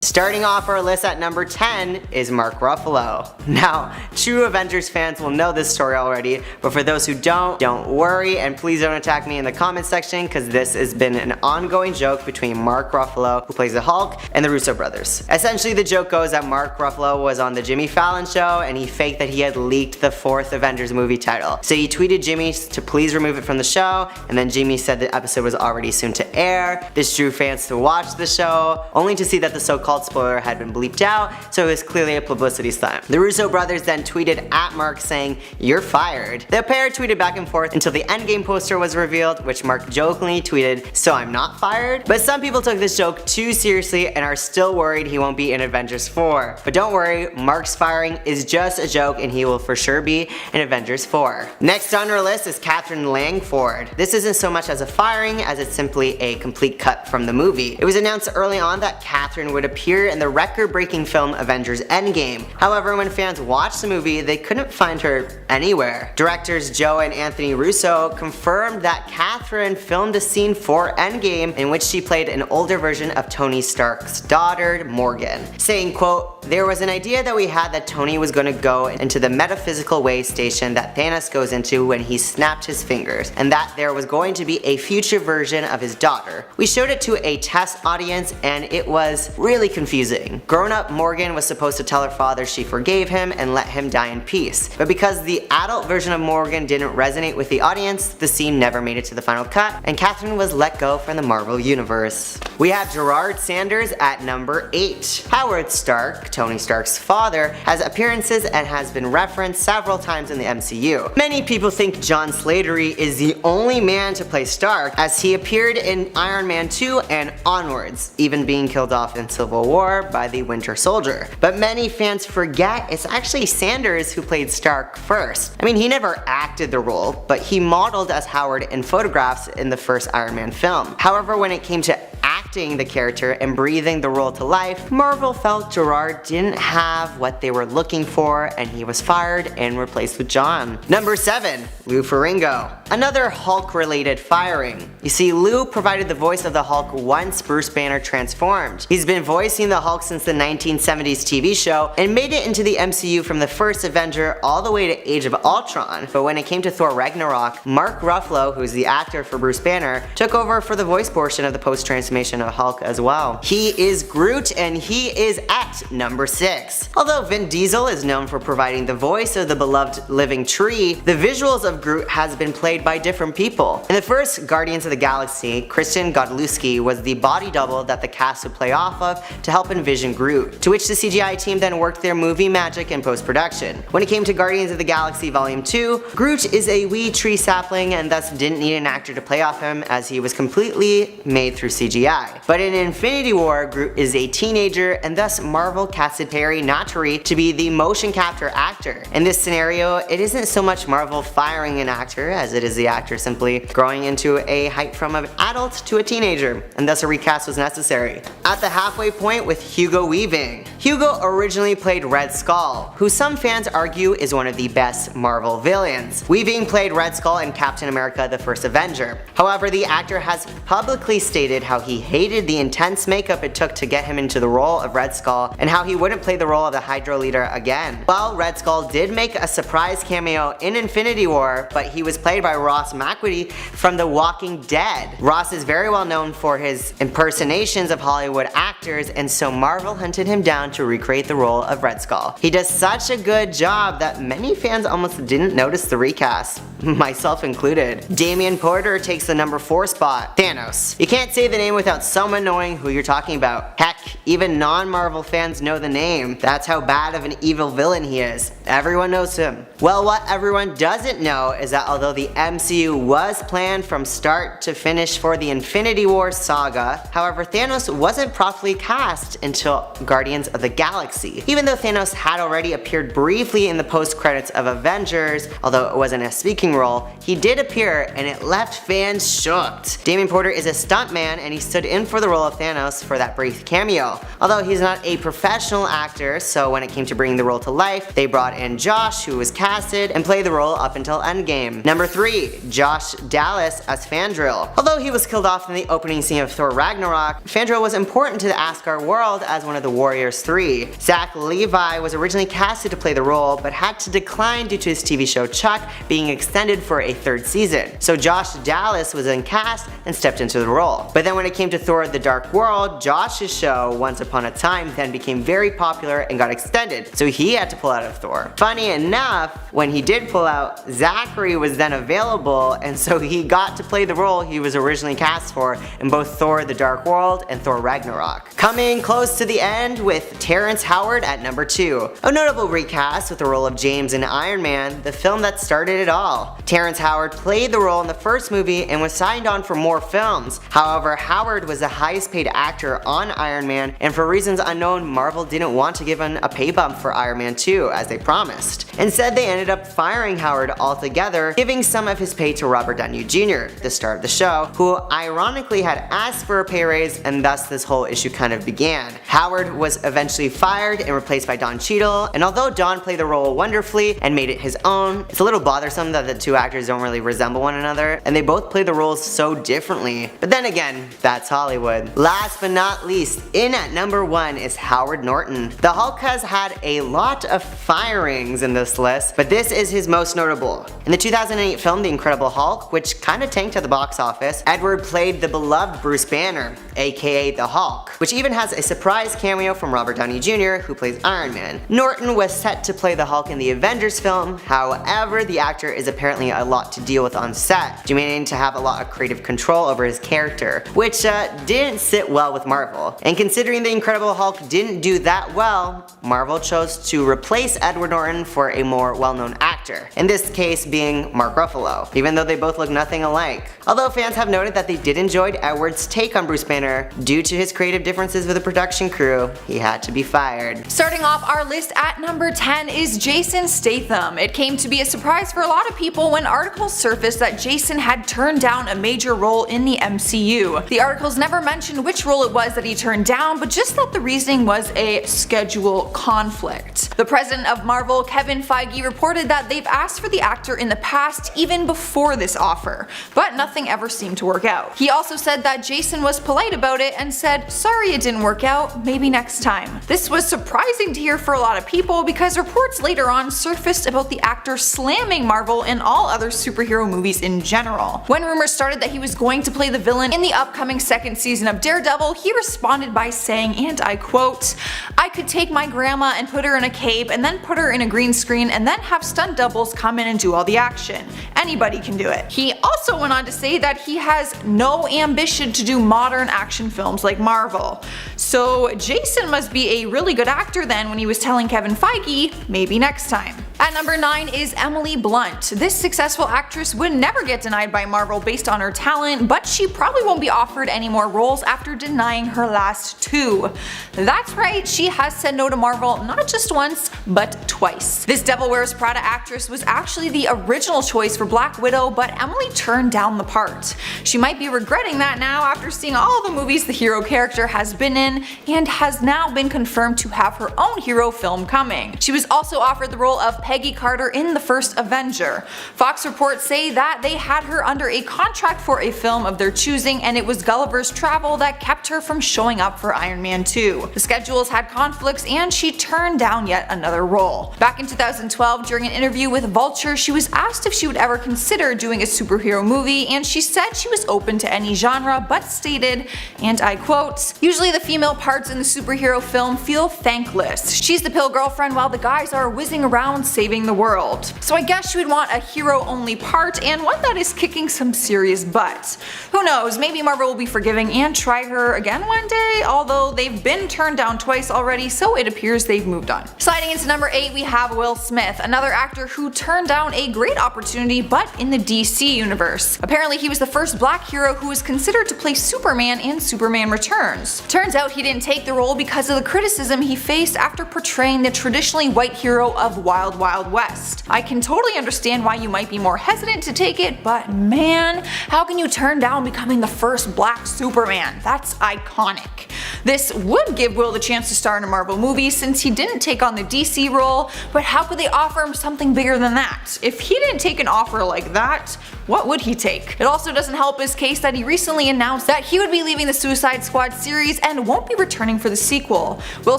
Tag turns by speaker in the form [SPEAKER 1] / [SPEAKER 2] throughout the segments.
[SPEAKER 1] Starting off our list at number 10 is Mark Ruffalo. Now, true Avengers fans will know this story already, but for those who don't worry, and please don't attack me in the comment section because this has been an ongoing joke between Mark Ruffalo, who plays the Hulk, and the Russo brothers. Essentially, the joke goes that Mark Ruffalo was on the Jimmy Fallon show and he faked that he had leaked the 4th Avengers movie title. So he tweeted Jimmy to please remove it from the show, and then Jimmy said the episode was already soon to air. This drew fans to watch the show, only to see that the so-called spoiler had been bleeped out, so it was clearly a publicity stunt. The Russo brothers then tweeted at Mark saying, "You're fired." The pair tweeted back and forth until the Endgame poster was revealed, which Mark jokingly tweeted, "So I'm not fired?" But some people took this joke too seriously and are still worried he won't be in Avengers 4. But don't worry, Mark's firing is just a joke and he will for sure be in Avengers 4. Next on our list is Catherine Langford. This isn't so much as a firing as it's simply a complete cut from the movie. It was announced early on that Catherine would appear in the record-breaking film Avengers Endgame. However, when fans watched the movie, they couldn't find her anywhere. Directors Joe and Anthony Russo confirmed that Catherine filmed a scene for Endgame in which she played an older version of Tony Stark's daughter, Morgan, saying, quote, "There was an idea that we had that Tony was going to go into the metaphysical way station that Thanos goes into when he snapped his fingers, and that there was going to be a future version of his daughter. We showed it to a test audience and it was really confusing. Grown-up Morgan was supposed to tell her father she forgave him and let him die in peace. But because the adult version of Morgan didn't resonate with the audience, the scene never made it to the final cut, and Catherine was let go from the Marvel Universe." We have Gerard Sanders at number 8. Howard Stark, Tony Stark's father, has appearances and has been referenced several times in the MCU. Many people think John Slattery is the only man to play Stark, as he appeared in Iron Man 2 and onwards, even being killed off in Civil War by the Winter Soldier. But many fans forget it's actually Sanders who played Stark first. I mean, he never acted the role, but he modeled as Howard in photographs in the first Iron Man film. However, when it came to acting the character and breathing the role to life, Marvel felt Gerard didn't have what they were looking for and he was fired and replaced with John. Number 7, Lou Ferrigno. Another Hulk-related firing. You see, Lou provided the voice of the Hulk once Bruce Banner transformed. He's been voicing the Hulk since the 1970s TV show and made it into the MCU from the first Avenger all the way to Age of Ultron. But when it came to Thor Ragnarok, Mark Ruffalo, who's the actor for Bruce Banner, took over for the voice portion of the post-transformation of Hulk as well. He is Groot and he is at number 6. Although Vin Diesel is known for providing the voice of the beloved living tree, the visuals of Groot has been played by different people. In the first Guardians of the Galaxy, Kristen Godlewski was the body double that the cast would play off of to help envision Groot, to which the CGI team then worked their movie magic in post-production. When it came to Guardians of the Galaxy Volume 2, Groot is a wee tree sapling and thus didn't need an actor to play off him as he was completely made through CGI. But in Infinity War, Groot is a teenager and thus Marvel casted Perry Naturi to be the motion capture actor. In this scenario, it isn't so much Marvel firing an actor as it is the actor simply growing into a height from an adult to a teenager, and thus a recast was necessary. At the halfway point with Hugo Weaving. Hugo originally played Red Skull, who some fans argue is one of the best Marvel villains. Weaving played Red Skull in Captain America: The First Avenger. However, the actor has publicly stated how he hated the intense makeup it took to get him into the role of Red Skull and how he wouldn't play the role of the Hydra leader again. While Red Skull did make a surprise cameo in Infinity War, but he was played by Ross McQuarrie from The Walking Dead. Ross is very well known for his impersonations of Hollywood actors, and so Marvel hunted him down to recreate the role of Red Skull. He does such a good job that many fans almost didn't notice the recast, myself included. Damian Porter takes the number 4 spot. Thanos. You can't say the name without someone knowing who you're talking about. Heck, even non-Marvel fans know the name. That's how bad of an evil villain he is. Everyone knows him. Well, what everyone doesn't know is that although the MCU was planned from start to finish for the Infinity War saga, however, Thanos wasn't properly cast until Guardians of of the galaxy. Even though Thanos had already appeared briefly in the post-credits of Avengers, although it wasn't a speaking role, he did appear and it left fans shocked. Damien Porter is a stuntman and he stood in for the role of Thanos for that brief cameo. Although he's not a professional actor, so when it came to bringing the role to life, they brought in Josh, who was casted and played the role up until Endgame. Number 3. Josh Dallas as Fandral. Although he was killed off in the opening scene of Thor Ragnarok, Fandral was important to the Asgard world as one of the Warriors 3. Zach Levi was originally casted to play the role, but had to decline due to his TV show Chuck being extended for a 3rd season. So Josh Dallas was then cast and stepped into the role. But then when it came to Thor The Dark World, Josh's show, Once Upon a Time, then became very popular and got extended, so he had to pull out of Thor. Funny enough, when he did pull out, Zachary was then available, and so he got to play the role he was originally cast for in both Thor The Dark World and Thor Ragnarok. Coming close to the end with Terrence Howard at number 2. A notable recast with the role of James in Iron Man, the film that started it all. Terrence Howard played the role in the first movie and was signed on for more films. However, Howard was the highest paid actor on Iron Man, and for reasons unknown, Marvel didn't want to give him a pay bump for Iron Man 2 as they promised. Instead, they ended up firing Howard altogether, giving some of his pay to Robert Downey Jr., the star of the show, who ironically had asked for a pay raise, and thus this whole issue kind of began. Howard was eventually fired and replaced by Don Cheadle, and although Don played the role wonderfully and made it his own, it's a little bothersome that the two actors don't really resemble one another, and they both play the roles so differently. But then again, that's Hollywood. Last but not least, in at number 1 is Howard Norton. The Hulk has had a lot of firings in this list, but this is his most notable. In the 2008 film The Incredible Hulk, which kinda tanked at the box office, Edward played the beloved Bruce Banner, aka the Hulk, which even has a surprise cameo from Robert Downey Jr., who plays Iron Man. Norton was set to play the Hulk in the Avengers film, however, the actor is apparently a lot to deal with on set, demanding to have a lot of creative control over his character, which didn't sit well with Marvel. And considering the Incredible Hulk didn't do that well, Marvel chose to replace Edward Norton for a more well-known actor, in this case being Mark Ruffalo, even though they both look nothing alike. Although fans have noted that they did enjoy Edward's take on Bruce Banner, due to his creative differences with the production crew, he had to be fired.
[SPEAKER 2] Starting off our list at number 10 is Jason Statham. It came to be a surprise for a lot of people when articles surfaced that Jason had turned down a major role in the MCU. The articles never mentioned which role it was that he turned down, but just that the reasoning was a schedule conflict. The president of Marvel, Kevin Feige, reported that they've asked for the actor in the past even before this offer, but nothing ever seemed to work out. He also said that Jason was polite about it and said, "Sorry it didn't work out, maybe next time." This was surprising to hear for a lot of people because reports later on surfaced about the actor slamming Marvel and all other superhero movies in general. When rumors started that he was going to play the villain in the upcoming 2nd season of Daredevil, he responded by saying, and I quote, "I could take my grandma and put her in a cape and then put her in a green screen and then have stunt doubles come in and do all the action. Anybody can do it." He also went on to say that he has no ambition to do modern action films like Marvel. So Jason must be a really good actor then when he was telling Kevin Feige, maybe next time. At number 9 is Emily Blunt. This successful actress would never get denied by Marvel based on her talent, but she probably won't be offered any more roles after denying her last 2. That's right, she has said no to Marvel not just once, but twice. This Devil Wears Prada actress was actually the original choice for Black Widow, but Emily turned down the part. She might be regretting that now after seeing all the movies the hero character has been in, and has now been confirmed to have her own hero film coming. She was also offered the role of Peggy Carter in the first Avenger. Fox reports say that they had her under a contract for a film of their choosing, and it was Gulliver's Travel that kept her from showing up for Iron Man 2. The schedules had conflicts and she turned down yet another role. Back in 2012, during an interview with Vulture, she was asked if she would ever consider doing a superhero movie, and she said she was open to any genre, but stated, and I quote, "Usually the female parts in the superhero film feel thankless. She's the pill girlfriend while the guys are whizzing around saving the world. So I guess she would want a hero-only part, and one that is kicking some serious butt. Who knows, maybe Marvel will be forgiving and try her again one day, although they've been turned down twice already, so it appears they've moved on. Sliding into number 8, we have Will Smith, another actor who turned down a great opportunity but in the DC universe. Apparently he was the first black hero who was considered to play Superman in Superman Returns. Turns out he didn't take the role because of the criticism he faced after portraying the traditionally white hero of Wild Wild West. I can totally understand why you might be more hesitant to take it, but man, how can you turn down becoming the first black Superman? That's iconic. This would give Will the chance to star in a Marvel movie since he didn't take on the DC role, but how could they offer him something bigger than that? If he didn't take an offer like that, what would he take? It also doesn't help his case that he recently announced that he would be leaving the Suicide Squad series and won't be returning for the sequel. Will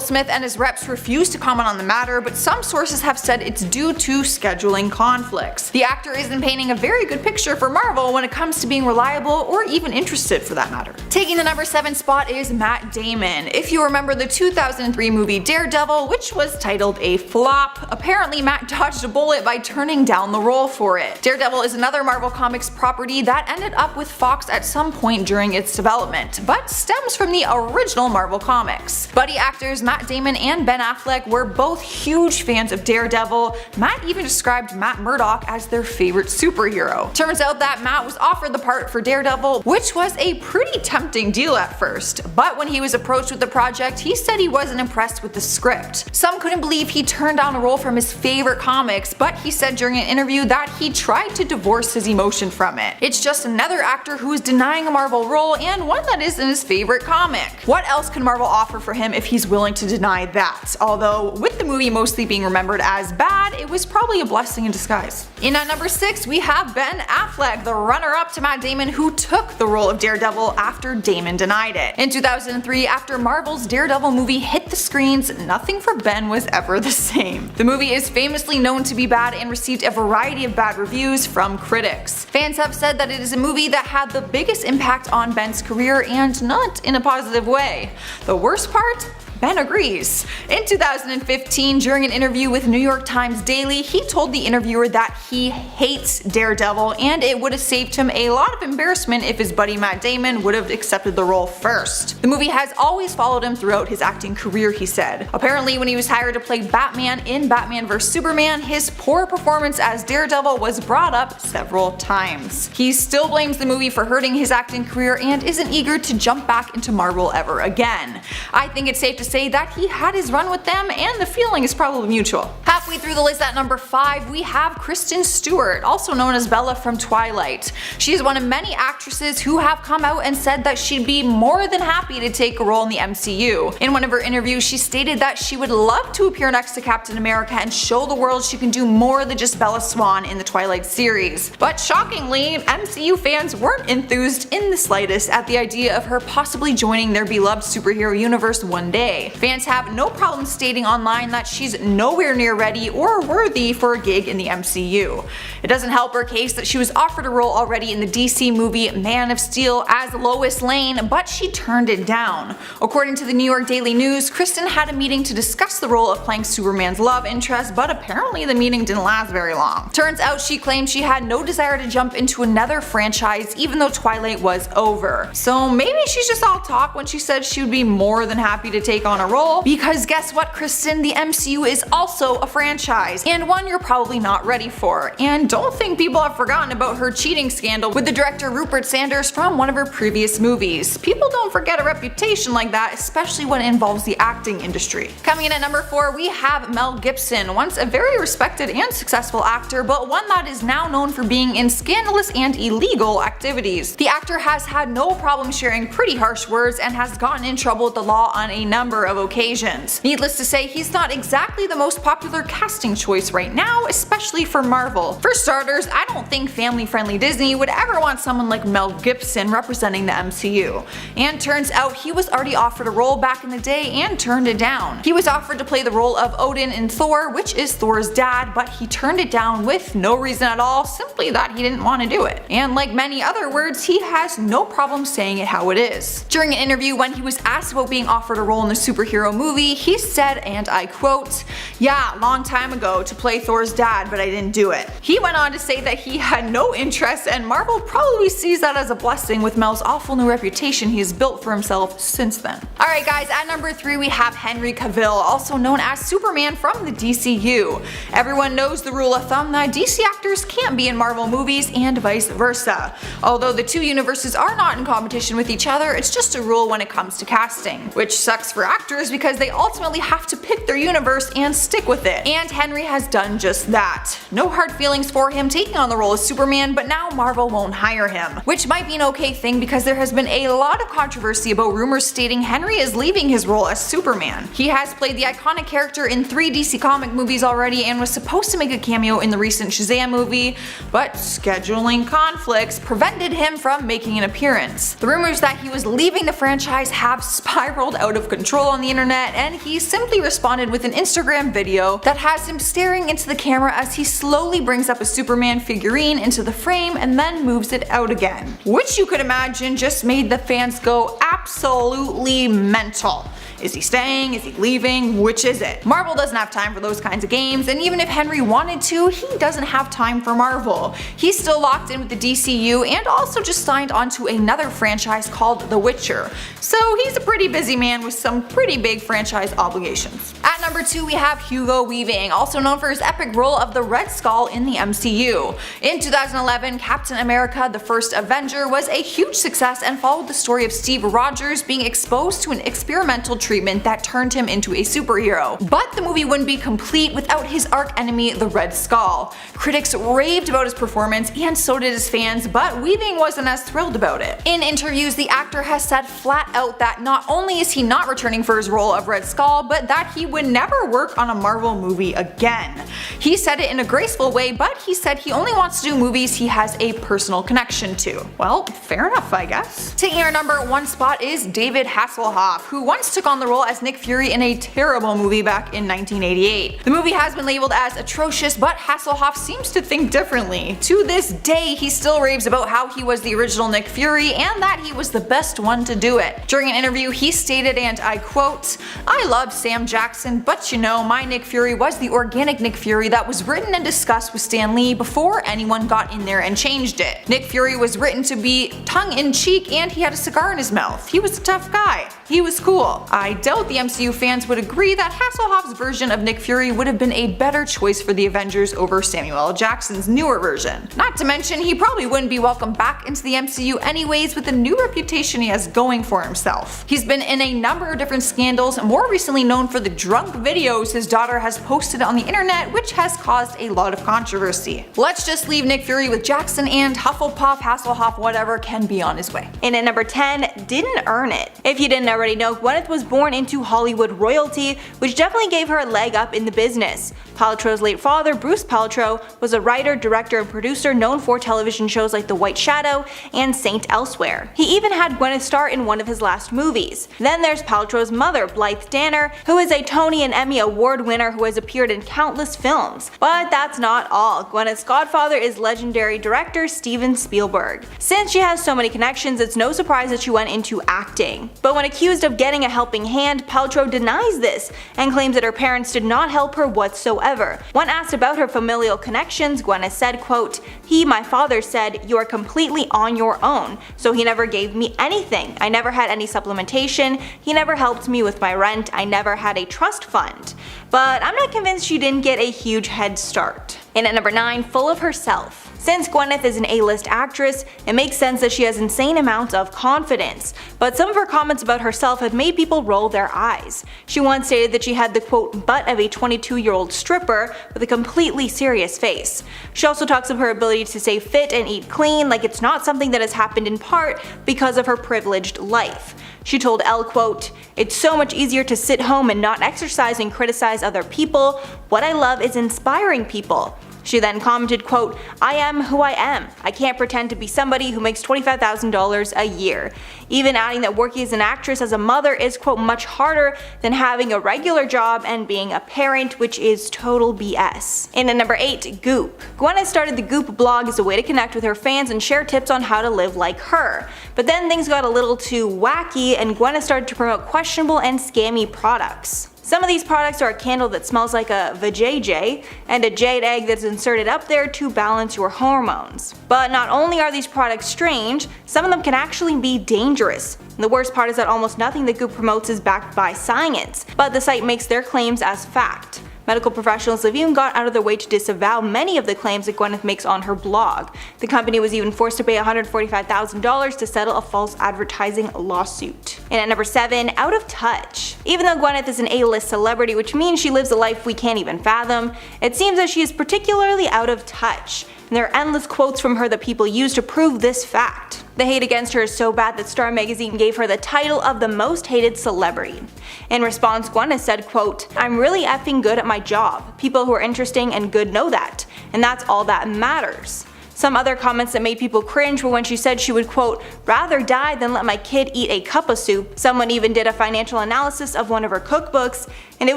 [SPEAKER 2] Smith and his reps refuse to comment on the matter, but some sources have said it's due to scheduling conflicts. The actor isn't painting a very good picture for Marvel when it comes to being reliable or even interested for that matter. Taking the number 7 spot is Matt Damon. If you remember the 2003 movie Daredevil, which was titled a flop, apparently Matt dodged a bullet by turning down the role for it. Daredevil is another Marvel Comics property that ended up with Fox at some point during its development, but stems from the original Marvel Comics. Buddy actors Matt Damon and Ben Affleck were both huge fans of Daredevil. Matt even described Matt Murdock as their favorite superhero. Turns out that Matt was offered the part for Daredevil, which was a pretty tempting deal at first, but when he was approached with the project, he said he wasn't impressed with the script. Some couldn't believe he turned down a role from his favorite comics, but he said during an interview that he tried to divorce his emotion from it. It's just another actor who is denying a Marvel role and one that isn't his favorite comic. What else can Marvel offer for him if he's willing to deny that? Although, with the movie mostly being remembered as bad, it was probably a blessing in disguise. In at number 6, we have Ben Affleck, the runner-up to Matt Damon, who took the role of Daredevil after Damon denied it. In 2003, after Marvel's Daredevil movie hit the screens, nothing for Ben was ever the same. The movie is famously known to be bad and received a variety of bad reviews from critics. Fans have said that it is a movie that had the biggest impact on Ben's career and not in a positive way. The worst part? Ben agrees. In 2015, during an interview with New York Times Daily, he told the interviewer that he hates Daredevil and it would have saved him a lot of embarrassment if his buddy Matt Damon would have accepted the role first. The movie has always followed him throughout his acting career, he said. Apparently, when he was hired to play Batman in Batman vs Superman, his poor performance as Daredevil was brought up several times. He still blames the movie for hurting his acting career and isn't eager to jump back into Marvel ever again. I think it's safe to say that he had his run with them and the feeling is probably mutual. Halfway through the list at number 5, we have Kristen Stewart, also known as Bella from Twilight. She is one of many actresses who have come out and said that she'd be more than happy to take a role in the MCU. In one of her interviews, she stated that she would love to appear next to Captain America and show the world she can do more than just Bella Swan in the Twilight series. But shockingly, MCU fans weren't enthused in the slightest at the idea of her possibly joining their beloved superhero universe one day. Fans have no problem stating online that she's nowhere near ready or worthy for a gig in the MCU. It doesn't help her case that she was offered a role already in the DC movie Man of Steel as Lois Lane, but she turned it down. According to the New York Daily News, Kristen had a meeting to discuss the role of playing Superman's love interest, but apparently the meeting didn't last very long. Turns out she claimed she had no desire to jump into another franchise even though Twilight was over. So maybe she's just all talk when she said she would be more than happy to take on a role, because guess what, Kristen, the MCU is also a franchise, and one you're probably not ready for. And don't think people have forgotten about her cheating scandal with the director Rupert Sanders from one of her previous movies. People don't forget a reputation like that, especially when it involves the acting industry. Coming in at number 4, we have Mel Gibson, once a very respected and successful actor, but one that is now known for being in scandalous and illegal activities. The actor has had no problem sharing pretty harsh words and has gotten in trouble with the law on a number of occasions. Needless to say, he's not exactly the most popular casting choice right now, especially for Marvel. For starters, I don't think family-friendly Disney would ever want someone like Mel Gibson representing the MCU. And turns out he was already offered a role back in the day and turned it down. He was offered to play the role of Odin in Thor, which is Thor's dad, but he turned it down with no reason at all, simply that he didn't want to do it. And like many other words, he has no problem saying it how it is. During an interview when he was asked about being offered a role in the superhero movie, he said, and I quote, "Yeah, long time ago to play Thor's dad, but I didn't do it." He went on to say that he had no interest, and Marvel probably sees that as a blessing with Mel's awful new reputation he has built for himself since then. Alright guys, at number 3 we have Henry Cavill, also known as Superman from the DCU. Everyone knows the rule of thumb that DC actors can't be in Marvel movies and vice versa. Although the two universes are not in competition with each other, it's just a rule when it comes to casting. Which sucks for actors because they ultimately have to pick their universe and stick with it. And Henry has done just that. No hard feelings for him taking on the role of Superman, but now Marvel won't hire him. Which might be an okay thing because there has been a lot of controversy about rumors stating Henry is leaving his role as Superman. He has played the iconic character in 3 DC comic movies already and was supposed to make a cameo in the recent Shazam movie, but scheduling conflicts prevented him from making an appearance. The rumors that he was leaving the franchise have spiraled out of control on the internet, and he simply responded with an Instagram video that has him staring into the camera as he slowly brings up a Superman figurine into the frame and then moves it out again. Which you could imagine just made the fans go absolutely mental. Is he staying? Is he leaving? Which is it? Marvel doesn't have time for those kinds of games, and even if Henry wanted to, he doesn't have time for Marvel. He's still locked in with the DCU and also just signed onto another franchise called The Witcher. So he's a pretty busy man with some pretty big franchise obligations. At number 2 we have Hugo Weaving, also known for his epic role of the Red Skull in the MCU. In 2011, Captain America: The First Avenger was a huge success and followed the story of Steve Rogers being exposed to an experimental treatment that turned him into a superhero. But the movie wouldn't be complete without his arch enemy, the Red Skull. Critics raved about his performance and so did his fans, but Weaving wasn't as thrilled about it. In interviews, the actor has said flat out that not only is he not returning for his role of Red Skull, but that he would never work on a Marvel movie again. He said it in a graceful way, but he said he only wants to do movies he has a personal connection to. Well, fair enough, I guess. Taking our number 1 spot is David Hasselhoff, who once took on the role as Nick Fury in a terrible movie back in 1988. The movie has been labeled as atrocious, but Hasselhoff seems to think differently. To this day, he still raves about how he was the original Nick Fury and that he was the best one to do it. During an interview, he stated, and I quote, "I love Sam Jackson, but you know, my Nick Fury was the organic Nick Fury that was written and discussed with Stan Lee before anyone got in there and changed it. Nick Fury was written to be tongue-in-cheek and he had a cigar in his mouth. He was a tough guy. He was cool. I doubt the MCU fans would agree that Hasselhoff's version of Nick Fury would have been a better choice for the Avengers over Samuel L. Jackson's newer version. Not to mention, he probably wouldn't be welcomed back into the MCU anyways with the new reputation he has going for himself. He's been in a number of different scandals, more recently known for the drunk videos his daughter has posted on the internet, which has caused a lot of controversy. Let's just leave Nick Fury with Jackson, and Hufflepuff, Hasselhoff, whatever can be on his way.
[SPEAKER 3] In at number 10, didn't earn it. If you didn't already know, Gwyneth was born into Hollywood royalty, which definitely gave her a leg up in the business. Paltrow's late father, Bruce Paltrow, was a writer, director, and producer known for television shows like The White Shadow and Saint Elsewhere. He even had Gwyneth star in one of his last movies. Then there's Paltrow's mother, Blythe Danner, who is a Tony and Emmy Award winner who has appeared in countless films. But that's not all. Gwyneth's godfather is legendary director Steven Spielberg. Since she has so many connections, it's no surprise that she went into acting. But when accused of getting a helping hand, Paltrow denies this and claims that her parents did not help her whatsoever. When asked about her familial connections, Gwyneth said, quote, "He, my father, said, 'You are completely on your own,' so he never gave me anything. I never had any supplementation, he never helped me with my rent, I never had a trust fund." But I'm not convinced she didn't get a huge head start. In at number 9, full of herself. Since Gwyneth is an A-list actress, it makes sense that she has insane amounts of confidence, but some of her comments about herself have made people roll their eyes. She once stated that she had the quote butt of a 22-year-old stripper with a completely serious face. She also talks of her ability to stay fit and eat clean like it's not something that has happened in part because of her privileged life. She told Elle, quote, "It's so much easier to sit home and not exercise and criticize other people. What I love is inspiring people. She then commented, quote, "I am who I am. I can't pretend to be somebody who makes $25,000 a year." Even adding that working as an actress as a mother is, quote, much harder than having a regular job and being a parent, which is total BS. And at number 8, Goop. Gwyneth started the Goop blog as a way to connect with her fans and share tips on how to live like her. But then things got a little too wacky and Gwyneth started to promote questionable and scammy products. Some of these products are a candle that smells like a vajayjay and a jade egg that's inserted up there to balance your hormones. But not only are these products strange, some of them can actually be dangerous. And the worst part is that almost nothing that Goop promotes is backed by science, but the site makes their claims as fact. Medical professionals have even gone out of their way to disavow many of the claims that Gwyneth makes on her blog. The company was even forced to pay $145,000 to settle a false advertising lawsuit. And at number 7, Out of Touch. Even though Gwyneth is an A-list celebrity, which means she lives a life we can't even fathom, it seems that she is particularly out of touch. And there are endless quotes from her that people use to prove this fact. The hate against her is so bad that Star magazine gave her the title of the most hated celebrity. In response, Gwyneth said, quote, "I'm really effing good at my job. People who are interesting and good know that, and that's all that matters." Some other comments that made people cringe were when she said she would, quote, "rather die than let my kid eat a cup of soup." Someone even did a financial analysis of one of her cookbooks, and it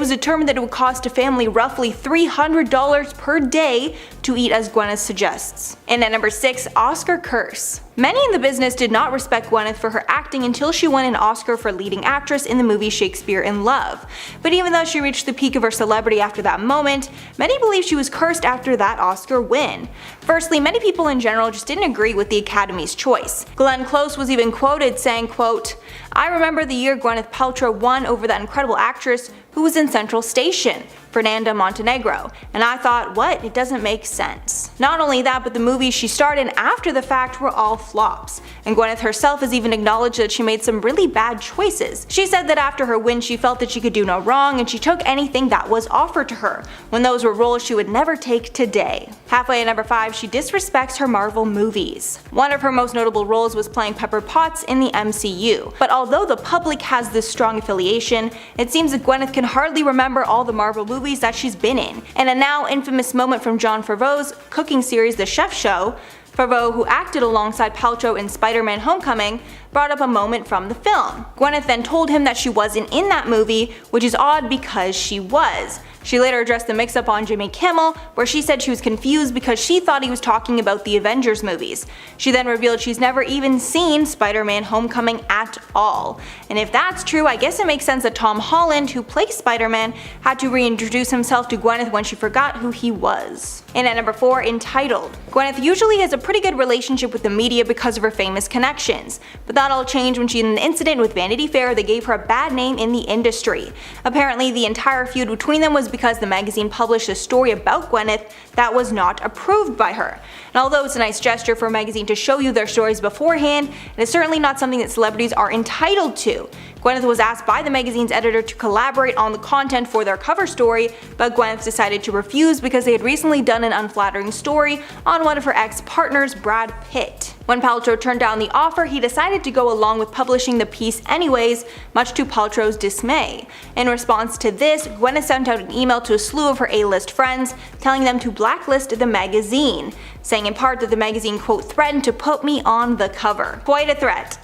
[SPEAKER 3] was determined that it would cost a family roughly $300 per day to eat as Gwyneth suggests. And at number 6, Oscar curse. Many in the business did not respect Gwyneth for her acting until she won an Oscar for leading actress in the movie Shakespeare in Love. But even though she reached the peak of her celebrity after that moment, many believe she was cursed after that Oscar win. Firstly, many people in general just didn't agree with the Academy's choice. Glenn Close was even quoted saying, quote, "I remember the year Gwyneth Paltrow won over that incredible actress who was in Central Station, Fernanda Montenegro, and I thought, what? It doesn't make sense." Not only that, but the movies she starred in after the fact were all flops, and Gwyneth herself has even acknowledged that she made some really bad choices. She said that after her win she felt that she could do no wrong and she took anything that was offered to her, when those were roles she would never take today. Halfway at number 5, she disrespects her Marvel movies. One of her most notable roles was playing Pepper Potts in the MCU, but although the public has this strong affiliation, it seems that Gwyneth can hardly remember all the Marvel movies that she's been in. And a now infamous moment from Jon Favreau's cooking series The Chef Show, Favreau, who acted alongside Paltrow in Spider-Man Homecoming, brought up a moment from the film. Gwyneth then told him that she wasn't in that movie, which is odd because she was. She later addressed the mix-up on Jimmy Kimmel, where she said she was confused because she thought he was talking about the Avengers movies. She then revealed she's never even seen Spider-Man Homecoming at all. And if that's true, I guess it makes sense that Tom Holland, who plays Spider-Man, had to reintroduce himself to Gwyneth when she forgot who he was. And at number 4, Entitled. Gwyneth usually has a pretty good relationship with the media because of her famous connections, but that all changed when she had an incident with Vanity Fair that gave her a bad name in the industry. Apparently, the entire feud between them was because the magazine published a story about Gwyneth that was not approved by her. And although it's a nice gesture for a magazine to show you their stories beforehand, it is certainly not something that celebrities are entitled to. Gwyneth was asked by the magazine's editor to collaborate on the content for their cover story, but Gwyneth decided to refuse because they had recently done an unflattering story on one of her ex-partners, Brad Pitt. When Paltrow turned down the offer, he decided to go along with publishing the piece anyways, much to Paltrow's dismay. In response to this, Gwyneth sent out an email to a slew of her A-list friends, telling them to blacklist the magazine, saying in part that the magazine, quote, "threatened to put me on the cover." Quite a threat.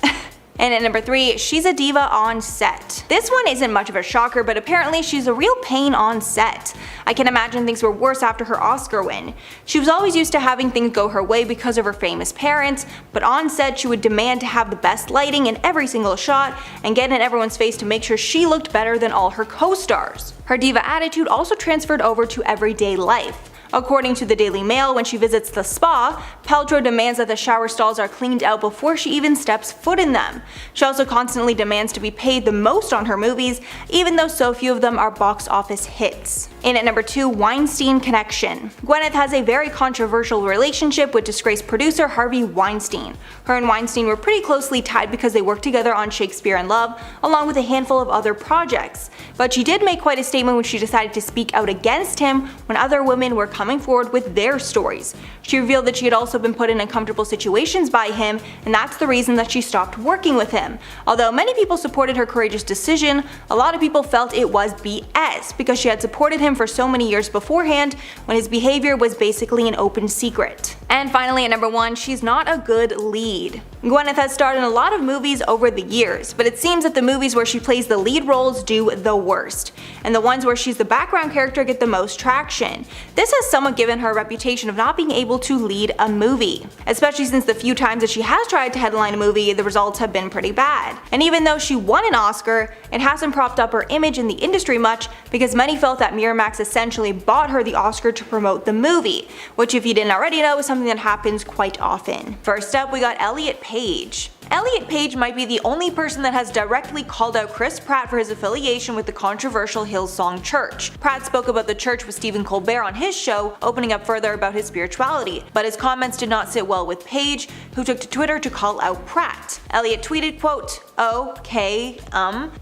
[SPEAKER 3] And at number 3, she's a diva on set. This one isn't much of a shocker, but apparently she's a real pain on set. I can imagine things were worse after her Oscar win. She was always used to having things go her way because of her famous parents, but on set she would demand to have the best lighting in every single shot and get in everyone's face to make sure she looked better than all her co-stars. Her diva attitude also transferred over to everyday life. According to the Daily Mail, when she visits the spa, Paltrow demands that the shower stalls are cleaned out before she even steps foot in them. She also constantly demands to be paid the most on her movies, even though so few of them are box office hits. And at number 2, Weinstein connection. Gwyneth has a very controversial relationship with disgraced producer Harvey Weinstein. Her and Weinstein were pretty closely tied because they worked together on Shakespeare in Love, along with a handful of other projects. But she did make quite a statement when she decided to speak out against him when other women were coming forward with their stories. She revealed that she had also been put in uncomfortable situations by him, and that's the reason that she stopped working with him. Although many people supported her courageous decision, a lot of people felt it was BS because she had supported him for so many years beforehand when his behavior was basically an open secret. And finally, at number 1, she's not a good lead. Gwyneth has starred in a lot of movies over the years, but it seems that the movies where she plays the lead roles do the worst, and the ones where she's the background character get the most traction. This has somewhat given her a reputation of not being able to lead a movie, especially since the few times that she has tried to headline a movie, the results have been pretty bad. And even though she won an Oscar, it hasn't propped up her image in the industry much because many felt that Miramax essentially bought her the Oscar to promote the movie, which if you didn't already know is something that happens quite often. First up, we got Elliot Page. Elliot Page might be the only person that has directly called out Chris Pratt for his affiliation with the controversial Hillsong Church. Pratt spoke about the church with Stephen Colbert on his show, opening up further about his spirituality, but his comments did not sit well with Page, who took to Twitter to call out Pratt. Elliot tweeted, quote, "Okay,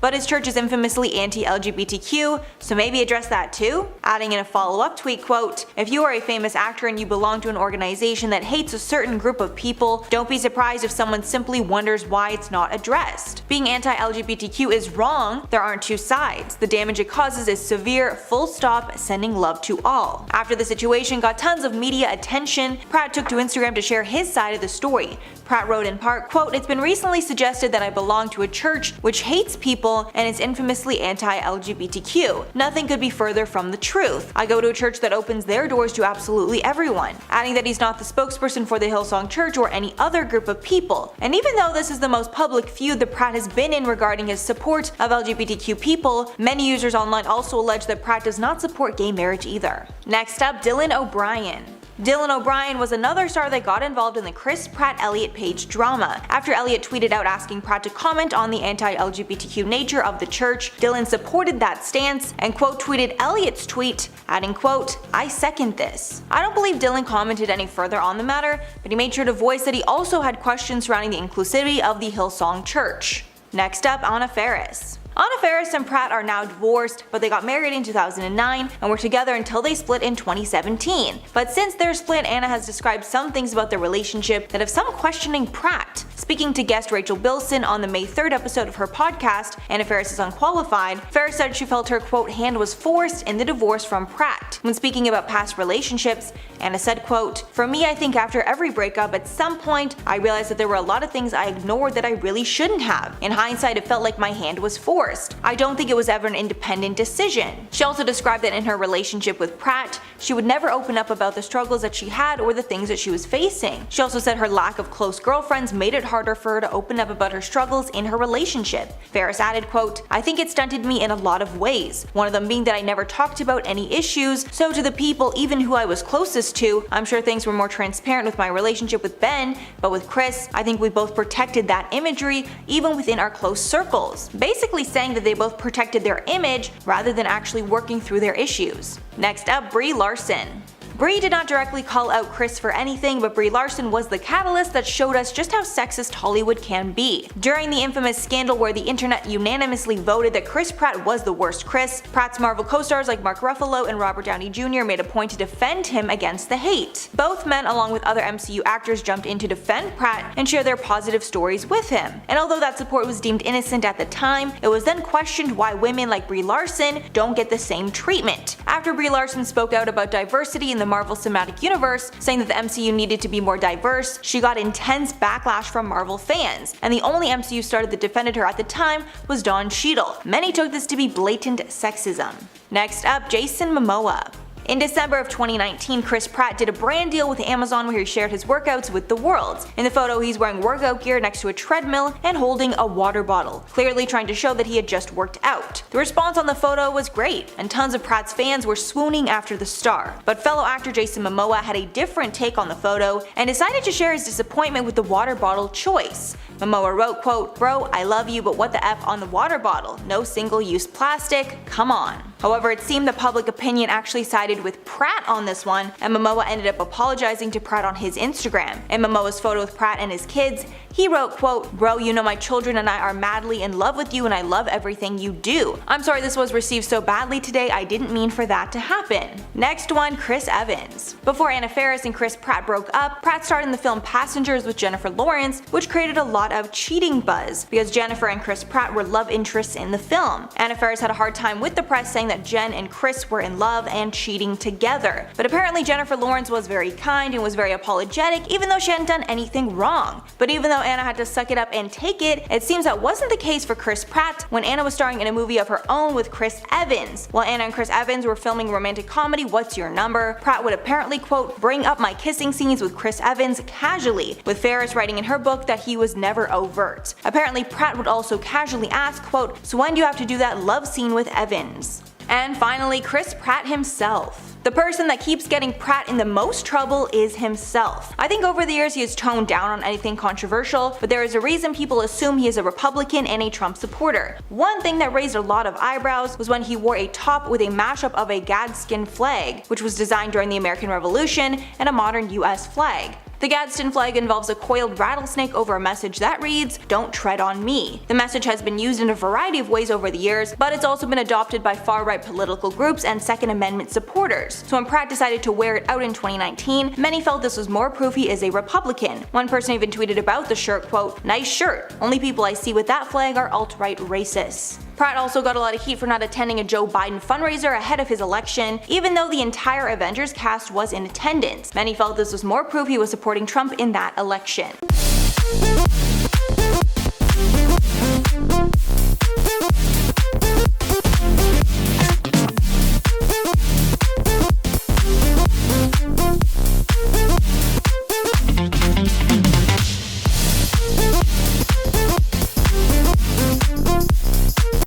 [SPEAKER 3] but his church is infamously anti-LGBTQ, so maybe address that too?" Adding in a follow-up tweet, quote, "If you are a famous actor and you belong to an organization that hates a certain group of people, don't be surprised if someone simply wonders why it's not addressed. Being anti-LGBTQ is wrong, there aren't two sides. The damage it causes is severe, full stop, sending love to all." After the situation got tons of media attention, Pratt took to Instagram to share his side of the story. Pratt wrote in part, quote, "It's been recently suggested that I belong to a church which hates people and is infamously anti-LGBTQ. Nothing could be further from the truth. I go to a church that opens their doors to absolutely everyone," adding that he's not the spokesperson for the Hillsong Church or any other group of people. And even though this is the most public feud that Pratt has been in regarding his support of LGBTQ people, many users online also allege that Pratt does not support gay marriage either. Next up, Dylan O'Brien. Dylan O'Brien was another star that got involved in the Chris Pratt-Elliot Page drama. After Elliot tweeted out asking Pratt to comment on the anti-LGBTQ nature of the church, Dylan supported that stance and quote tweeted Elliot's tweet, adding quote, "I second this." I don't believe Dylan commented any further on the matter, but he made sure to voice that he also had questions surrounding the inclusivity of the Hillsong Church. Next up, Anna Faris. Anna Faris and Pratt are now divorced, but they got married in 2009 and were together until they split in 2017. But since their split, Anna has described some things about their relationship that have some questioning Pratt. Speaking to guest Rachel Bilson on the May 3rd episode of her podcast, Anna Faris is Unqualified, Faris said she felt her quote hand was forced in the divorce from Pratt. When speaking about past relationships, Anna said quote, "For me, I think after every breakup at some point I realized that there were a lot of things I ignored that I really shouldn't have. In hindsight, it felt like my hand was forced. I don't think it was ever an independent decision." She also described that in her relationship with Pratt, she would never open up about the struggles that she had or the things that she was facing. She also said her lack of close girlfriends made it harder for her to open up about her struggles in her relationship. Faris added quote, "I think it stunted me in a lot of ways, one of them being that I never talked about any issues, so to the people even who I was closest to, I'm sure things were more transparent with my relationship with Ben, but with Chris, I think we both protected that imagery even within our close circles." Basically saying that they both protected their image rather than actually working through their issues. Next up, Brie Larson. Brie did not directly call out Chris for anything, but Brie Larson was the catalyst that showed us just how sexist Hollywood can be. During the infamous scandal where the internet unanimously voted that Chris Pratt was the worst Chris, Pratt's Marvel co-stars like Mark Ruffalo and Robert Downey Jr. made a point to defend him against the hate. Both men, along with other MCU actors, jumped in to defend Pratt and share their positive stories with him. And although that support was deemed innocent at the time, it was then questioned why women like Brie Larson don't get the same treatment. After Brie Larson spoke out about diversity in the Marvel Cinematic Universe, saying that the MCU needed to be more diverse, she got intense backlash from Marvel fans, and the only MCU star that defended her at the time was Don Cheadle. Many took this to be blatant sexism. Next up, Jason Momoa. In December of 2019, Chris Pratt did a brand deal with Amazon where he shared his workouts with the world. In the photo, he's wearing workout gear next to a treadmill and holding a water bottle, clearly trying to show that he had just worked out. The response on the photo was great, and tons of Pratt's fans were swooning after the star. But fellow actor Jason Momoa had a different take on the photo and decided to share his disappointment with the water bottle choice. Momoa wrote, quote, "Bro, I love you, but what the F on the water bottle? No single-use plastic, come on." However, it seemed the public opinion actually sided with Pratt on this one, and Momoa ended up apologizing to Pratt on his Instagram. In Momoa's photo with Pratt and his kids, he wrote, quote, "Bro, you know my children and I are madly in love with you and I love everything you do. I'm sorry this was received so badly today, I didn't mean for that to happen." Next one, Chris Evans. Before Anna Faris and Chris Pratt broke up, Pratt starred in the film Passengers with Jennifer Lawrence, which created a lot of cheating buzz, because Jennifer and Chris Pratt were love interests in the film. Anna Faris had a hard time with the press saying that Jen and Chris were in love and cheating together. But apparently Jennifer Lawrence was very kind and was very apologetic even though she hadn't done anything wrong. But even though Anna had to suck it up and take it, it seems that wasn't the case for Chris Pratt when Anna was starring in a movie of her own with Chris Evans. While Anna and Chris Evans were filming romantic comedy What's Your Number, Pratt would apparently, quote, "bring up my kissing scenes with Chris Evans casually," with Faris writing in her book that he was never overt. Apparently Pratt would also casually ask, quote, "so when do you have to do that love scene with Evans?" And finally, Chris Pratt himself. The person that keeps getting Pratt in the most trouble is himself. I think over the years he has toned down on anything controversial, but there is a reason people assume he is a Republican and a Trump supporter. One thing that raised a lot of eyebrows was when he wore a top with a mashup of a Gadsden flag, which was designed during the American Revolution, and a modern US flag. The Gadsden flag involves a coiled rattlesnake over a message that reads, "Don't tread on me." The message has been used in a variety of ways over the years, but it's also been adopted by far-right political groups and Second Amendment supporters. So when Pratt decided to wear it out in 2019, many felt this was more proof he is a Republican. One person even tweeted about the shirt, quote, "nice shirt. Only people I see with that flag are alt-right racists." Pratt also got a lot of heat for not attending a Joe Biden fundraiser ahead of his election, even though the entire Avengers cast was in attendance. Many felt this was more proof he was supporting Trump in that election.